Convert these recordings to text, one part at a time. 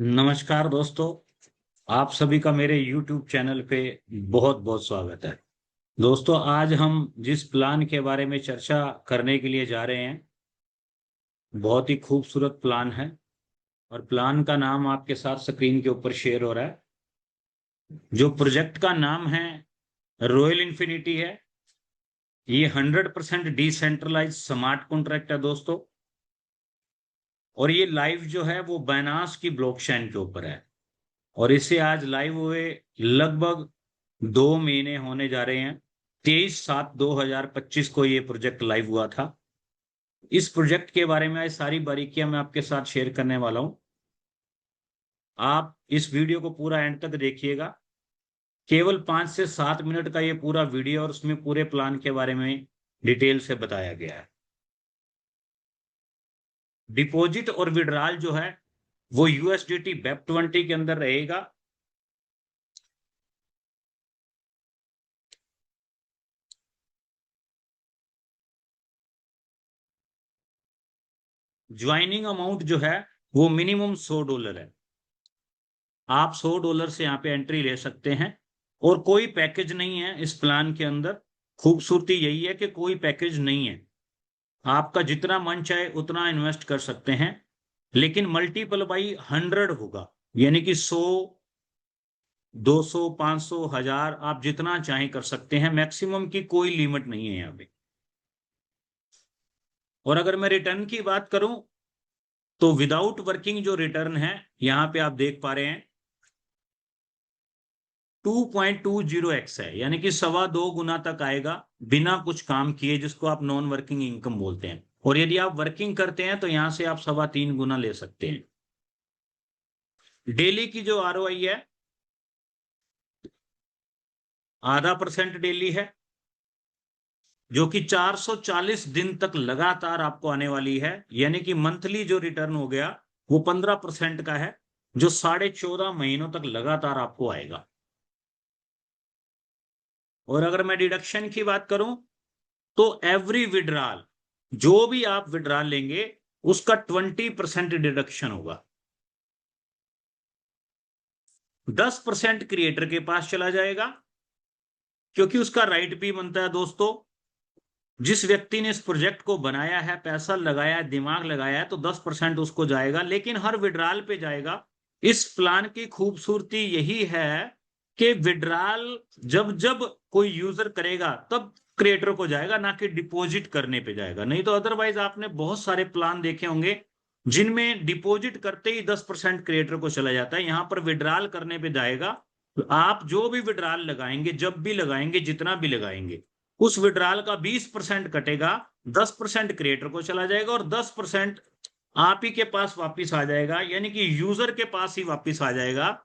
नमस्कार दोस्तों। आप सभी का मेरे YouTube चैनल पे बहुत बहुत स्वागत है। दोस्तों, आज हम जिस प्लान के बारे में चर्चा करने के लिए जा रहे हैं, बहुत ही खूबसूरत प्लान है। और प्लान का नाम आपके साथ स्क्रीन के ऊपर शेयर हो रहा है। जो प्रोजेक्ट का नाम है रॉयल इन्फिनिटी है। ये 100% डिसेंट्रलाइज स्मार्ट कॉन्ट्रैक्ट है दोस्तों। और ये लाइव जो है वो बाइनांस की ब्लॉकचेन के ऊपर है। और इसे आज लाइव हुए लगभग 2 महीने होने जा रहे हैं। 23/7/2025 को ये प्रोजेक्ट लाइव हुआ था। इस प्रोजेक्ट के बारे में आज सारी बारीकियां मैं आपके साथ शेयर करने वाला हूं। आप इस वीडियो को पूरा एंड तक देखिएगा। केवल 5 से 7 मिनट का ये पूरा वीडियो और उसमें पूरे प्लान के बारे में डिटेल से बताया गया है। डिपॉजिट और विड्रॉल जो है वो यूएसडीटी BEP20 के अंदर रहेगा। ज्वाइनिंग अमाउंट जो है वो मिनिमम $100 है। आप $100 से यहाँ पे एंट्री ले सकते हैं। और कोई पैकेज नहीं है इस प्लान के अंदर। खूबसूरती यही है कि कोई पैकेज नहीं है। आपका जितना मन चाहे उतना इन्वेस्ट कर सकते हैं, लेकिन मल्टीपल बाई 100 होगा। यानी कि 100, 200, 500, 1000 आप जितना चाहे कर सकते हैं। मैक्सिमम की कोई लिमिट नहीं है यहाँ पे। और अगर मैं रिटर्न की बात करूं तो विदाउट वर्किंग जो रिटर्न है यहाँ पे आप देख पा रहे हैं 2.20x है। यानी कि 2.25 गुना तक आएगा बिना कुछ काम किए, जिसको आप नॉन वर्किंग इनकम बोलते हैं। और यदि आप वर्किंग करते हैं तो यहां से आप 3.25 गुना ले सकते हैं। डेली की जो ROI है 0.5% डेली है, जो कि 440 दिन तक लगातार आपको आने वाली है। यानी कि मंथली जो रिटर्न हो गया वो 15% का है, जो 14.5 महीनों तक लगातार आपको आएगा। और अगर मैं डिडक्शन की बात करूं तो एवरी विड्रॉल, जो भी आप विड्रॉल लेंगे उसका 20% डिडक्शन होगा। 10% क्रिएटर के पास चला जाएगा, क्योंकि उसका राइट भी बनता है दोस्तों। जिस व्यक्ति ने इस प्रोजेक्ट को बनाया है, पैसा लगाया है, दिमाग लगाया है, तो 10% उसको जाएगा, लेकिन हर विड्रॉल पे जाएगा। इस प्लान की खूबसूरती यही है कि विड्रॉल जब जब कोई यूजर करेगा तब क्रिएटर को जाएगा, ना कि डिपॉजिट करने पे जाएगा। नहीं तो अदरवाइज आपने बहुत सारे प्लान देखे होंगे जिनमें डिपॉजिट करते ही 10% क्रिएटर को चला जाता है। यहां पर विड्रॉल करने पे जाएगा। तो आप जो भी विड्रॉल लगाएंगे, जब भी लगाएंगे, जितना भी लगाएंगे, उस विड्रॉल का 20% कटेगा, 10% क्रिएटर को चला जाएगा और 10% आप ही के पास वापिस आ जाएगा। यानी कि यूजर के पास ही वापिस आ जाएगा,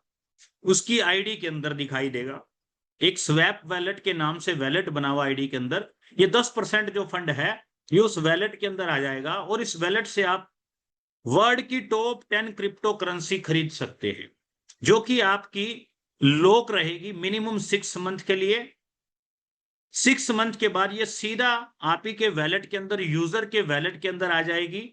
उसकी आईडी के अंदर दिखाई देगा। एक स्वैप वैलेट के नाम से वैलेट बना हुआ आईडी के अंदर ये 10% जो फंड है ये उस वैलेट के अंदर आ जाएगा। और इस वैलेट से आप वर्ल्ड की टॉप 10 क्रिप्टो करेंसी खरीद सकते हैं, जो कि आपकी लॉक रहेगी मिनिमम 6 मंथ के लिए। 6 मंथ के बाद ये सीधा आप ही के वैलेट के अंदर, यूजर के वैलेट के अंदर आ जाएगी।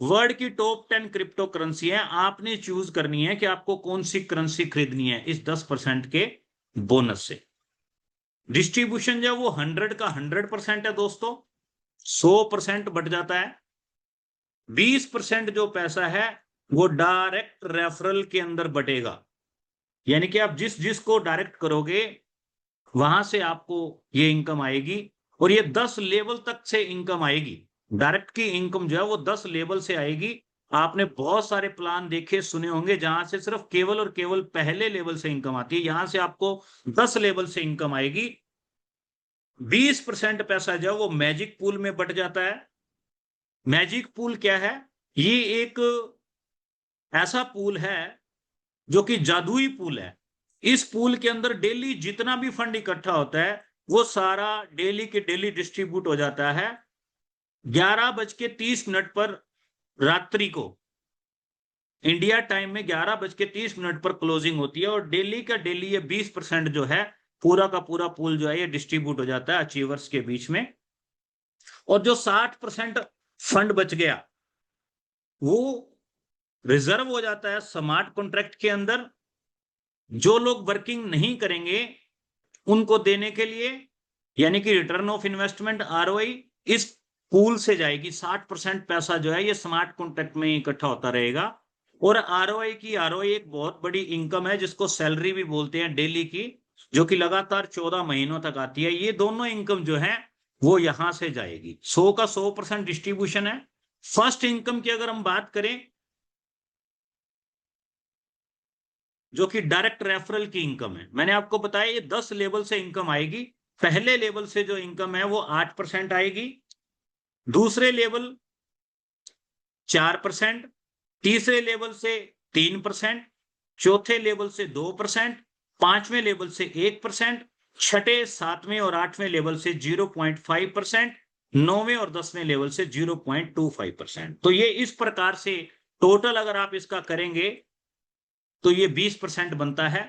वर्ल्ड की टॉप 10 क्रिप्टो करेंसी है। आपने चूज करनी है कि आपको कौन सी करेंसी खरीदनी है इस 10% के बोनस से। डिस्ट्रीब्यूशन जो वो 100 का 100% है दोस्तों। 100% बढ़ जाता है। 20% जो पैसा है वो डायरेक्ट रेफरल के अंदर बटेगा। यानी कि आप जिस जिसको डायरेक्ट करोगे वहां से आपको ये इनकम आएगी। और ये 10 लेवल तक से इनकम आएगी। डायरेक्ट की इनकम जो है वो 10 लेवल से आएगी। आपने बहुत सारे प्लान देखे सुने होंगे जहां से सिर्फ केवल और केवल पहले लेवल से इनकम आती है। यहां से आपको 10 लेवल से इनकम आएगी। 20% पैसा जो है वो मैजिक पूल में बट जाता है। मैजिक पूल क्या है? ये एक ऐसा पूल है जो कि जादुई पूल है। इस पूल के अंदर डेली जितना भी फंड इकट्ठा होता है वो सारा डेली के डेली डिस्ट्रीब्यूट हो जाता है। 11:30 पर रात्रि को, इंडिया टाइम में 11:30 पर क्लोजिंग होती है। और डेली का डेली ये 20% जो है पूरा का पूरा पूल जो है ये डिस्ट्रीब्यूट हो जाता है अचीवर्स के बीच में। और जो 60% फंड बच गया वो रिजर्व हो जाता है स्मार्ट कॉन्ट्रैक्ट के अंदर, जो लोग वर्किंग नहीं करेंगे उनको देने के लिए, यानी कि रिटर्न ऑफ इन्वेस्टमेंट आरओआई इस पूल से जाएगी। 60% पैसा जो है ये स्मार्ट कॉन्ट्रैक्ट में इकट्ठा होता रहेगा। और आरओआई एक बहुत बड़ी इनकम है जिसको सैलरी भी बोलते हैं डेली की, जो कि लगातार 14 महीनों तक आती है। ये दोनों इनकम जो है वो यहां से जाएगी। 100 का 100% डिस्ट्रीब्यूशन है। फर्स्ट इनकम की अगर हम बात करें, जो कि डायरेक्ट रेफरल की इनकम है, मैंने आपको बताया ये 10 लेवल से इनकम आएगी। पहले लेवल से जो इनकम है वो 8% आएगी, दूसरे लेवल 4%, तीसरे लेवल से 3%, चौथे लेवल से 2%, पांचवें लेवल से 1%, छठे, सातवें और आठवें लेवल से 0.5%, नौवें और 10वें लेवल से 0.25%। तो ये इस प्रकार से टोटल अगर आप इसका करेंगे तो ये 20% बनता है।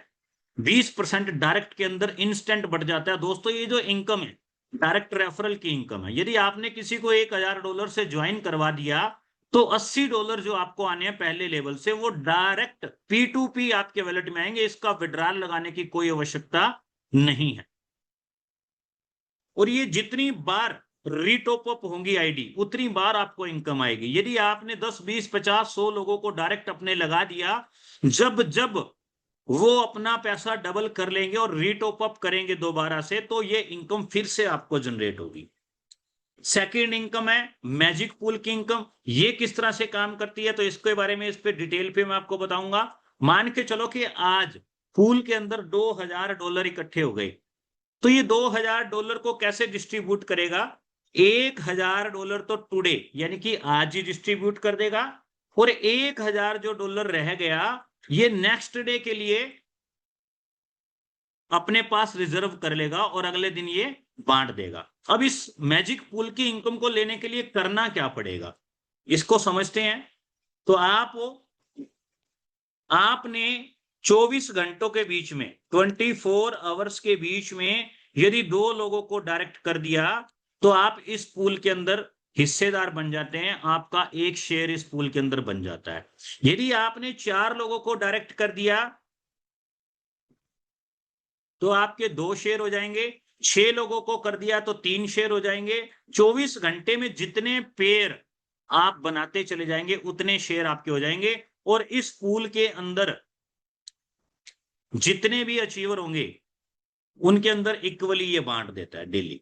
20% डायरेक्ट के अंदर इंस्टेंट बढ़ जाता है। दोस्तों ये जो इनकम है डायरेक्ट रेफरल की इनकम है, यदि आपने किसी को $1000 से ज्वाइन करवा दिया तो $80 जो आपको आने हैं पहले लेवल से वो डायरेक्ट P2P आपके वॉलेट में आएंगे। इसका विड्रॉल लगाने की कोई आवश्यकता नहीं है। और ये जितनी बार रीटॉप अप होंगी आईडी उतनी बार आपको इनकम आएगी। यदि आपने 10, 20, 50, 100 लोगों को डायरेक्ट अपने लगा दिया, जब जब वो अपना पैसा डबल कर लेंगे और रीटॉप अप करेंगे दोबारा से, तो ये इनकम फिर से आपको जनरेट होगी। सेकंड इनकम है मैजिक पूल की इनकम। ये किस तरह से काम करती है तो इसके बारे में इस पे डिटेल पे मैं आपको बताऊंगा। मान के चलो कि आज पूल के अंदर $2000 इकट्ठे हो गए, तो ये $2000 को कैसे डिस्ट्रीब्यूट करेगा? $1000 तो टुडे यानी कि आज ही डिस्ट्रीब्यूट कर देगा, और $1000 जो डॉलर रह गया ये नेक्स्ट डे के लिए अपने पास रिजर्व कर लेगा और अगले दिन ये बांट देगा। अब इस मैजिक पूल की इनकम को लेने के लिए करना क्या पड़ेगा इसको समझते हैं। तो आपने 24 घंटों के बीच में 24 आवर्स के बीच में यदि 2 लोगों को डायरेक्ट कर दिया तो आप इस पूल के अंदर हिस्सेदार बन जाते हैं। आपका एक शेयर इस पूल के अंदर बन जाता है। यदि आपने 4 लोगों को डायरेक्ट कर दिया तो आपके 2 शेयर हो जाएंगे, 6 लोगों को कर दिया तो 3 शेयर हो जाएंगे। 24 घंटे में जितने पेयर आप बनाते चले जाएंगे उतने शेयर आपके हो जाएंगे। और इस पूल के अंदर जितने भी अचीवर होंगे उनके अंदर इक्वली ये बांट देता है डेली।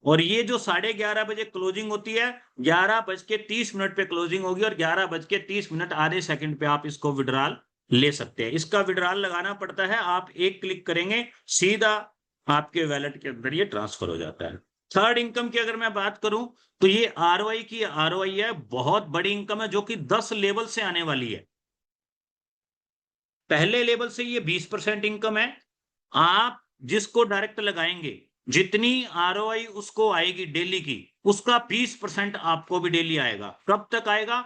और ये जो 11:30 बजे क्लोजिंग होती है, 11:30 पे क्लोजिंग होगी और 11:30 आधे सेकंड पे आप इसको विड्रॉल ले सकते हैं। इसका विड्रॉल लगाना पड़ता है, आप एक क्लिक करेंगे सीधा आपके वैलेट के अंदर ये ट्रांसफर हो जाता है। थर्ड इनकम की अगर मैं बात करूं तो ये आरओआई है, बहुत बड़ी इनकम है जो कि 10 लेवल से आने वाली है। पहले लेवल से ये 20% इनकम है। आप जिसको डायरेक्ट लगाएंगे जितनी आरओआई उसको आएगी डेली की, उसका 20% आपको भी डेली आएगा। कब तक आएगा?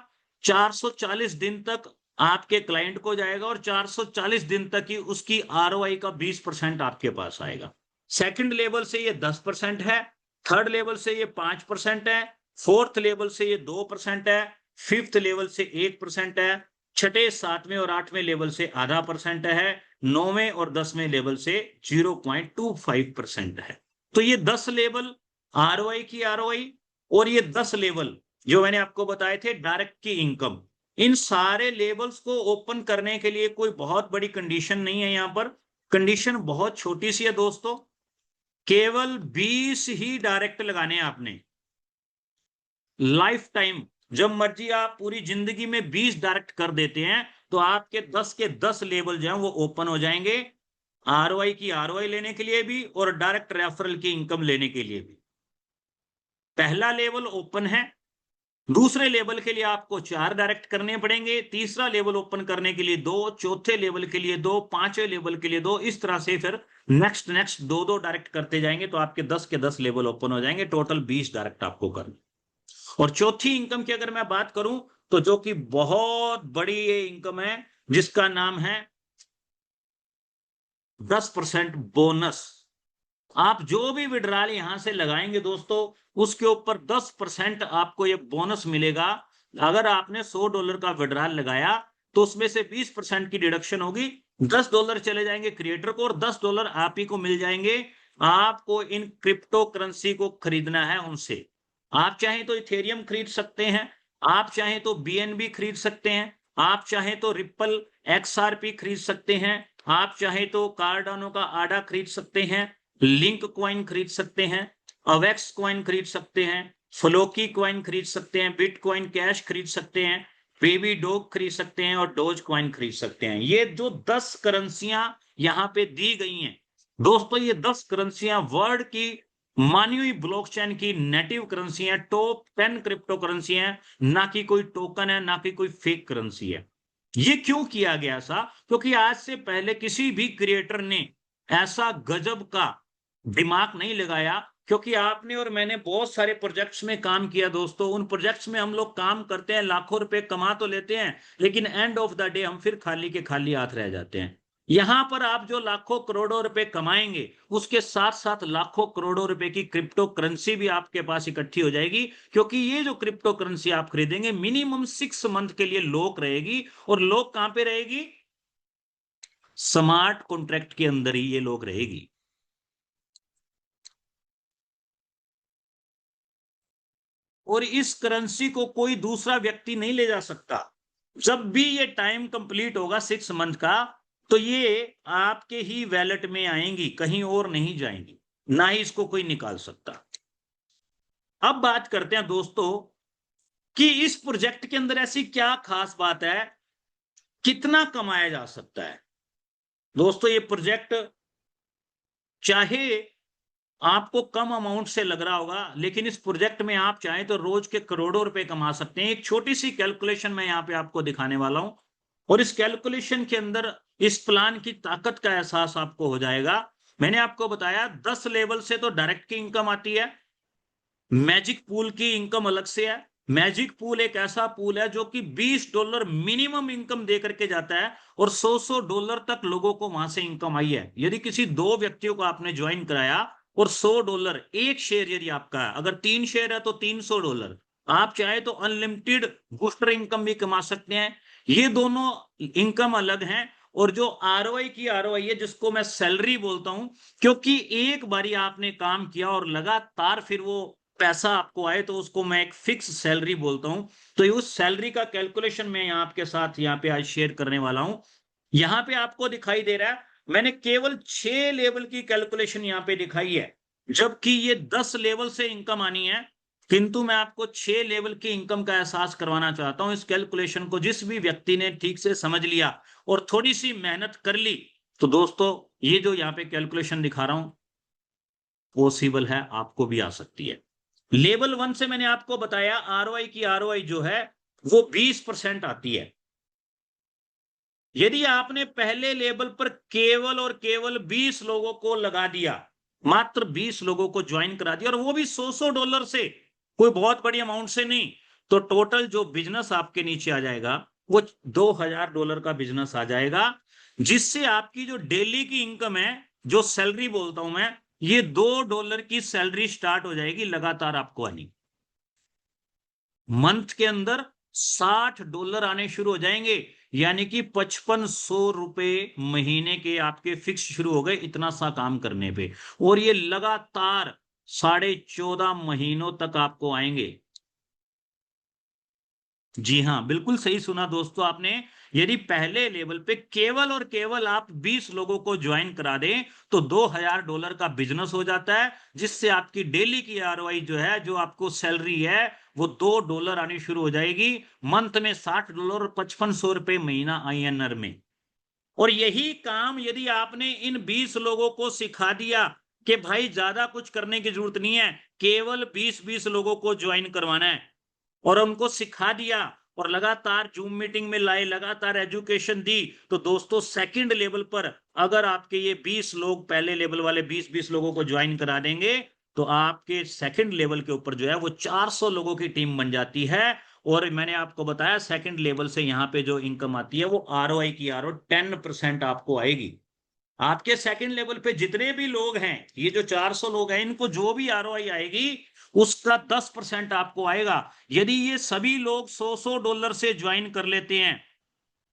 440 दिन तक आपके क्लाइंट को जाएगा और 440 दिन तक ही उसकी आरओआई का 20% आपके पास आएगा। सेकंड लेवल से ये 10% है, थर्ड लेवल से ये 5% है, फोर्थ लेवल से ये 2% है, फिफ्थ लेवल से 1% है, छठे, सातवें और आठवें लेवल से आधा % है, नौवें और 10वें लेवल से 0.25% है। तो ये 10 लेवल आरओआई की आरओआई और ये 10 लेवल जो मैंने आपको बताए थे डायरेक्ट की इनकम, इन सारे लेवल्स को ओपन करने के लिए कोई बहुत बड़ी कंडीशन नहीं है। यहां पर कंडीशन बहुत छोटी सी है दोस्तों, केवल 20 ही डायरेक्ट लगाने हैं आपने लाइफ टाइम। जब मर्जी आप पूरी जिंदगी में 20 डायरेक्ट कर देते हैं तो आपके 10 के 10 लेवल जो है वो ओपन हो जाएंगे, आरओआई की आरओआई लेने के लिए भी और डायरेक्ट रेफरल की इनकम लेने के लिए भी। पहला लेवल ओपन है, दूसरे लेवल के लिए आपको 4 डायरेक्ट करने पड़ेंगे, तीसरा लेवल ओपन करने के लिए 2, चौथे लेवल के लिए 2, पांचवें लेवल के लिए 2, इस तरह से फिर नेक्स्ट 2 डायरेक्ट करते जाएंगे तो आपके 10 के 10 लेवल ओपन हो जाएंगे। टोटल 20 डायरेक्ट आपको करना। और चौथी इनकम की अगर मैं बात करूं तो जो कि बहुत बड़ी ये इनकम है जिसका नाम है 10% बोनस। आप जो भी विड्रॉल यहां से लगाएंगे दोस्तों उसके ऊपर 10% आपको ये बोनस मिलेगा। अगर आपने $100 का विड्रॉल लगाया तो उसमें से 20% की डिडक्शन होगी, $10 चले जाएंगे क्रिएटर को और $10 आप ही को मिल जाएंगे। आपको इन क्रिप्टो करेंसी को खरीदना है उनसे। आप चाहें तो इथेरियम खरीद सकते हैं, आप चाहें तो BNB खरीद सकते हैं, आप चाहें तो रिपल XRP खरीद सकते हैं, आप चाहें तो कार्डानो का आडा खरीद सकते हैं, लिंक कॉइन खरीद सकते हैं, अवेक्स कॉइन खरीद सकते हैं, फ्लोकी कॉइन खरीद सकते हैं, बिटकॉइन कैश खरीद सकते हैं, बेबी डॉग खरीद सकते हैं और डोज कॉइन खरीद सकते हैं। ये जो 10 करेंसियां यहाँ पे दी गई हैं दोस्तों, ये 10 करेंसियां वर्ल्ड की मानी हुई ब्लॉकचेन की नेटिव करेंसी है, टॉप 10 क्रिप्टो करेंसी है, ना कि कोई टोकन है, ना कि कोई फेक करेंसी है। ये क्यों किया गया ऐसा? क्योंकि आज से पहले किसी भी क्रिएटर ने ऐसा गजब का दिमाग नहीं लगाया। क्योंकि आपने और मैंने बहुत सारे प्रोजेक्ट्स में काम किया दोस्तों, उन प्रोजेक्ट्स में हम लोग काम करते हैं, लाखों रुपए कमा तो लेते हैं, लेकिन एंड ऑफ द डे हम फिर खाली के खाली हाथ रह जाते हैं। यहां पर आप जो लाखों करोड़ों रुपए कमाएंगे, उसके साथ साथ लाखों करोड़ों रुपए की क्रिप्टो करेंसी भी आपके पास इकट्ठी हो जाएगी। क्योंकि ये जो क्रिप्टो करेंसी आप खरीदेंगे मिनिमम 6 मंथ के लिए लॉक रहेगी। और लॉक कहां पे रहेगी? स्मार्ट कॉन्ट्रैक्ट के अंदर ही ये लॉक रहेगी। और इस करेंसी को कोई दूसरा व्यक्ति नहीं ले जा सकता। जब भी ये टाइम कंप्लीट होगा 6 मंथ का, तो ये आपके ही वैलेट में आएंगी, कहीं और नहीं जाएंगी, ना ही इसको कोई निकाल सकता। अब बात करते हैं दोस्तों कि इस प्रोजेक्ट के अंदर ऐसी क्या खास बात है, कितना कमाया जा सकता है। दोस्तों ये प्रोजेक्ट चाहे आपको कम अमाउंट से लग रहा होगा, लेकिन इस प्रोजेक्ट में आप चाहें तो रोज के करोड़ों रुपए कमा सकते हैं। एक छोटी सी कैलकुलेशन मैं यहाँ पे आपको दिखाने वाला हूं, और इस कैलकुलेशन के अंदर इस प्लान की ताकत का एहसास आपको हो जाएगा। मैंने आपको बताया 10 लेवल से तो डायरेक्ट की इनकम आती है, मैजिक पूल की इनकम अलग से है। मैजिक पूल एक ऐसा पूल है जो कि $20 मिनिमम इनकम दे करके जाता है, और $100 तक लोगों को वहां से इनकम आई है। यदि किसी 2 व्यक्तियों को आपने ज्वाइन कराया और $100 एक शेयर यदि आपका है, अगर 3 शेयर है तो $300, आप चाहे तो अनलिमिटेड बूस्टर इनकम भी कमा सकते हैं। ये दोनों इनकम अलग हैं। और जो आरओआई की आरओआई है, जिसको मैं सैलरी बोलता हूं, क्योंकि एक बारी आपने काम किया और लगातार फिर वो पैसा आपको आए, तो उसको मैं एक फिक्स सैलरी बोलता हूं। तो उस सैलरी का कैलकुलेशन मैं यहाँ आपके साथ यहाँ पे आज शेयर करने वाला हूं। यहाँ पे आपको दिखाई दे रहा है, मैंने केवल 6 लेवल की कैलकुलेशन यहाँ पे दिखाई है, जबकि ये 10 लेवल से इनकम आनी है। किंतु मैं आपको 6 लेवल की इनकम का एहसास करवाना चाहता हूं। इस कैलकुलेशन को जिस भी व्यक्ति ने ठीक से समझ लिया और थोड़ी सी मेहनत कर ली, तो दोस्तों ये जो यहाँ पे कैलकुलेशन दिखा रहा हूं पॉसिबल है, आपको भी आ सकती है। लेवल 1 से मैंने आपको बताया आरओआई की आरओआई जो है वो 20% आती है। यदि आपने पहले लेवल पर केवल और केवल 20 लोगों को लगा दिया, मात्र 20 लोगों को ज्वाइन करा दिया, और वो भी $100 से, कोई बहुत बड़ी अमाउंट से नहीं, तो टोटल जो बिजनेस आपके नीचे आ जाएगा वो $2000 का बिजनेस आ जाएगा। जिससे आपकी जो डेली की इनकम है, जो सैलरी बोलता हूं मैं, ये $2 की सैलरी स्टार्ट हो जाएगी लगातार आपको आनी। मंथ के अंदर $60 आने शुरू हो जाएंगे, यानी कि ₹5500 महीने के आपके फिक्स शुरू हो गए इतना सा काम करने पे। और ये लगातार 14.5 महीनों तक आपको आएंगे। जी हाँ, बिल्कुल सही सुना दोस्तों आपने। यदि पहले लेवल पे केवल और केवल आप 20 लोगों को ज्वाइन करा दें, तो $2000 का बिजनेस हो जाता है, जिससे आपकी डेली की आरओआई जो है, जो आपको सैलरी है, वो $2 आनी शुरू हो जाएगी। मंथ में $60 और ₹5500 महीना INR में। और यही काम यदि आपने इन 20 लोगों को सिखा दिया कि भाई ज्यादा कुछ करने की जरूरत नहीं है, केवल 20-20 लोगों को ज्वाइन करवाना है, और उनको सिखा दिया और लगातार जूम मीटिंग में लाए, लगातार एजुकेशन दी, तो दोस्तों सेकंड लेवल पर अगर आपके ये 20 लोग पहले लेवल वाले 20-20 लोगों को ज्वाइन करा देंगे, तो आपके सेकंड लेवल के ऊपर जो है वो 400 लोगों की टीम बन जाती है। और मैंने आपको बताया सेकंड लेवल से यहाँ पे जो इनकम आती है वो आरओआई की आरओ 10% आपको आएगी। आपके सेकंड लेवल पे जितने भी लोग हैं, ये जो 400 लोग हैं, इनको जो भी आरओआई आएगी उसका 10% आपको आएगा। यदि ये सभी लोग $100 से ज्वाइन कर लेते हैं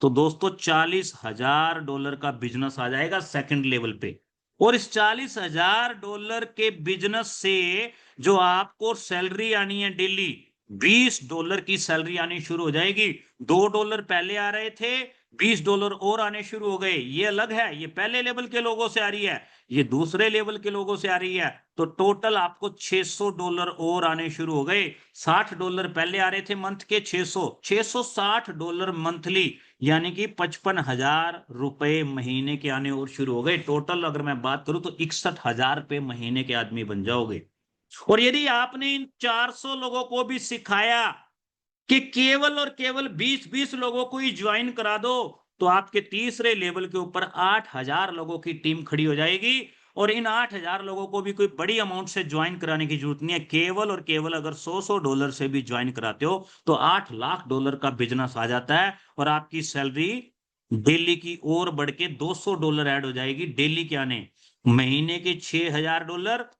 तो दोस्तों $40,000 का बिजनेस आ जाएगा सेकंड लेवल पे। और इस $40,000 के बिजनेस से जो आपको सैलरी आनी है डेली, $20 की सैलरी आनी शुरू हो जाएगी। $2 पहले आ रहे थे, $20 और आने शुरू हो गए। ये अलग है, ये पहले लेवल के लोगों से आ रही है, ये दूसरे लेवल के लोगों से आ रही है। तो टोटल आपको $600 और आने शुरू हो गए। $60 पहले आ रहे थे मंथ के, 660 मंथली, यानी कि ₹55,000 महीने के आने और शुरू हो गए। टोटल अगर मैं बात करूं तो ₹61,000 महीने के आदमी बन जाओगे। और यदि आपने इन 400 लोगों को भी सिखाया कि केवल और केवल 20-20 लोगों को ही ज्वाइन करा दो, तो आपके तीसरे लेवल के ऊपर 8,000 लोगों की टीम खड़ी हो जाएगी। और इन 8,000 लोगों को भी कोई बड़ी अमाउंट से ज्वाइन कराने की जरूरत नहीं है। केवल और केवल अगर $100 से भी ज्वाइन कराते हो तो $8 लाख का बिजनेस आ जाता है। और आपकी सैलरी डेली की और बढ़ के $200 ऐड हो जाएगी। डेली क्या ने, महीने के $6,000,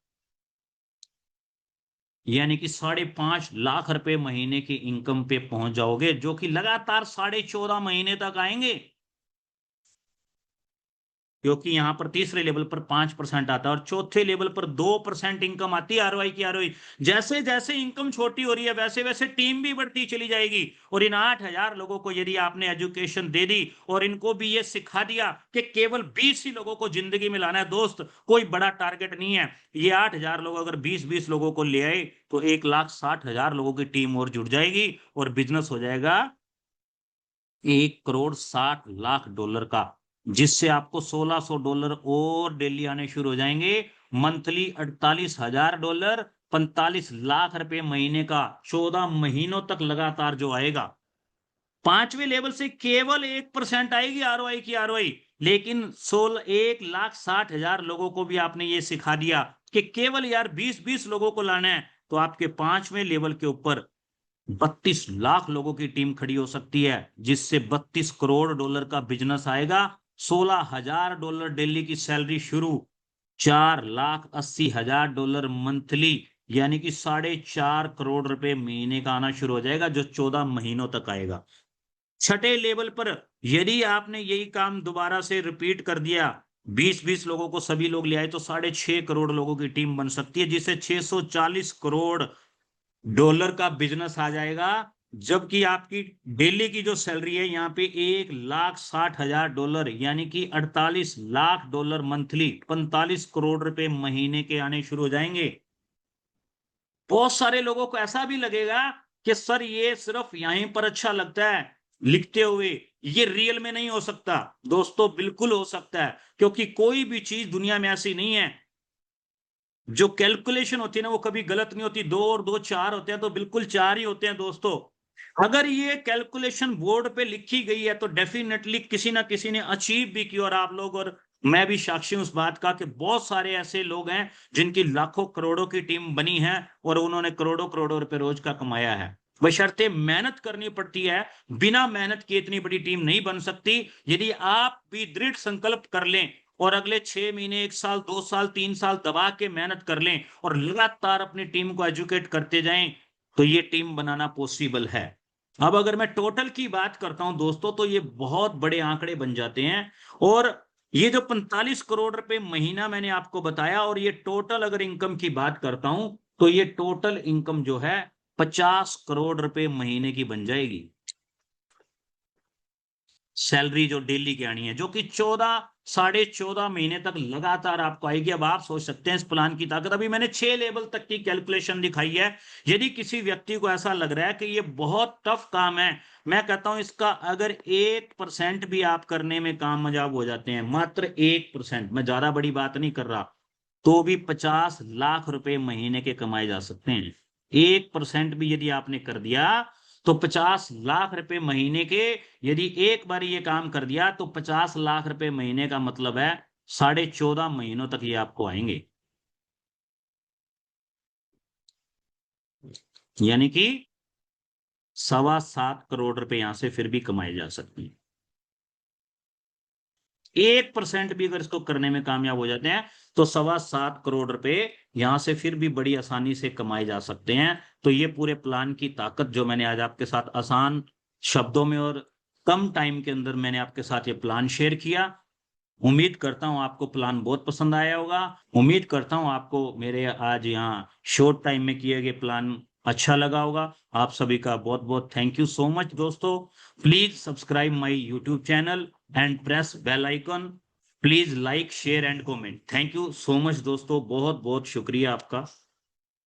यानी कि ₹5.5 लाख महीने की इनकम पे पहुंच जाओगे, जो कि लगातार 14.5 महीने तक आएंगे। क्योंकि यहां पर तीसरे लेवल पर 5% आता है और चौथे लेवल पर 2% इनकम आती है आरओआई की। आरओआई जैसे जैसे इनकम छोटी हो रही है वैसे वैसे टीम भी बढ़ती चली जाएगी। और इन 8,000 लोगों को यदि आपने एजुकेशन दे दी और इनको भी ये सिखा दिया कि केवल 20 ही लोगों को जिंदगी में लाना है दोस्त, कोई बड़ा टारगेट नहीं है। ये 8,000 लोग अगर 20-20 लोगों को ले आए तो 1,60,000 लोगों की टीम और जुड़ जाएगी और बिजनेस हो जाएगा $1,60,00,000 का, जिससे आपको $1,600 और डेली आने शुरू हो जाएंगे। मंथली $48,000, ₹45 लाख महीने का, 14 महीनों तक लगातार जो आएगा। पांचवें लेवल से केवल 1% आएगी आरओआई की। आरओआई लेकिन 1,60,000 लोगों को भी आपने ये सिखा दिया कि केवल यार 20-20 लोगों को लाना है, तो आपके पांचवें लेवल के ऊपर 32 लाख लोगों की टीम खड़ी हो सकती है, जिससे $32 करोड़ का बिजनेस आएगा। $16,000 डेली की सैलरी शुरू, $4,80,000 मंथली, यानी कि ₹4.5 करोड़ महीने का आना शुरू हो जाएगा, जो 14 महीनों तक आएगा। छठे लेवल पर यदि आपने यही काम दोबारा से रिपीट कर दिया, 20-20 लोगों को सभी लोग ले आए, तो 6.5 करोड़ लोगों की टीम बन सकती है, जिससे $640 करोड़ का बिजनेस आ जाएगा। जबकि आपकी डेली की जो सैलरी है यहाँ पे $1,60,000, यानी कि $48 लाख मंथली, ₹45 करोड़ महीने के आने शुरू हो जाएंगे। बहुत सारे लोगों को ऐसा भी लगेगा कि सर ये सिर्फ यहीं पर अच्छा लगता है लिखते हुए, ये रियल में नहीं हो सकता। दोस्तों बिल्कुल हो सकता है, क्योंकि कोई भी चीज दुनिया में ऐसी नहीं है। जो कैलकुलेशन होती है ना वो कभी गलत नहीं होती। 2 और 2 4 होते हैं तो बिल्कुल 4 ही होते हैं दोस्तों। अगर ये कैलकुलेशन बोर्ड पे लिखी गई है तो डेफिनेटली किसी ना किसी ने अचीव भी की। और आप लोग और मैं भी साक्षी हूं उस बात का कि बहुत सारे ऐसे लोग हैं जिनकी लाखों करोड़ों की टीम बनी है और उन्होंने करोड़ों करोड़ों रुपए रोज का कमाया है। बशर्ते मेहनत करनी पड़ती है, बिना मेहनत की इतनी बड़ी टीम नहीं बन सकती। यदि आप भी दृढ़ संकल्प कर लें और अगले 6 महीने, 1 साल, 2 साल, 3 साल दबा के मेहनत कर लें और लगातार अपनी टीम को एजुकेट करते जाएं, तो ये टीम बनाना पॉसिबल है। अब अगर मैं टोटल की बात करता हूं दोस्तों, तो ये बहुत बड़े आंकड़े बन जाते हैं। और ये जो 45 करोड़ महीना मैंने आपको बताया, और ये टोटल अगर इनकम की बात करता हूं तो ये टोटल इनकम जो है $50 करोड़ महीने की बन जाएगी। सैलरी जो डेली की आनी है, जो कि 14 महीने तक लगातार आपको आएगी। अब आप सोच सकते हैं इस प्लान की ताकत। अभी मैंने 6 लेवल तक की कैलकुलेशन दिखाई है। यदि किसी व्यक्ति को ऐसा लग रहा है कि ये बहुत टफ काम है, मैं कहता हूं इसका अगर 1% भी आप करने में कामयाब हो जाते हैं, मात्र 1%, मैं ज्यादा बड़ी बात नहीं कर रहा, तो भी ₹50 लाख महीने के कमाए जा सकते हैं। 1% भी यदि आपने कर दिया तो ₹50 लाख महीने के, यदि एक बार ये काम कर दिया तो ₹50 लाख महीने का मतलब है 14.5 महीनों तक ये आपको आएंगे। यानी कि ₹7.25 करोड़ यहां से फिर भी कमाए जा सकते हैं। 1% भी अगर इसको करने में कामयाब हो जाते हैं तो 7.25 करोड़ रुपए यहां से फिर भी बड़ी आसानी से कमाए जा सकते हैं। तो ये पूरे प्लान की ताकत जो मैंने आज आपके साथ आसान शब्दों में और कम टाइम के अंदर मैंने आपके साथ ये प्लान शेयर किया। उम्मीद करता हूं आपको प्लान बहुत पसंद आया होगा। उम्मीद करता हूं आपको मेरे आज यहाँ शॉर्ट टाइम में किए गए प्लान अच्छा लगा होगा। आप सभी का बहुत बहुत थैंक यू सो मच दोस्तों। Please subscribe my YouTube channel and press bell icon. Please like share and comment. Thank you so much दोस्तों, बहुत बहुत शुक्रिया आपका।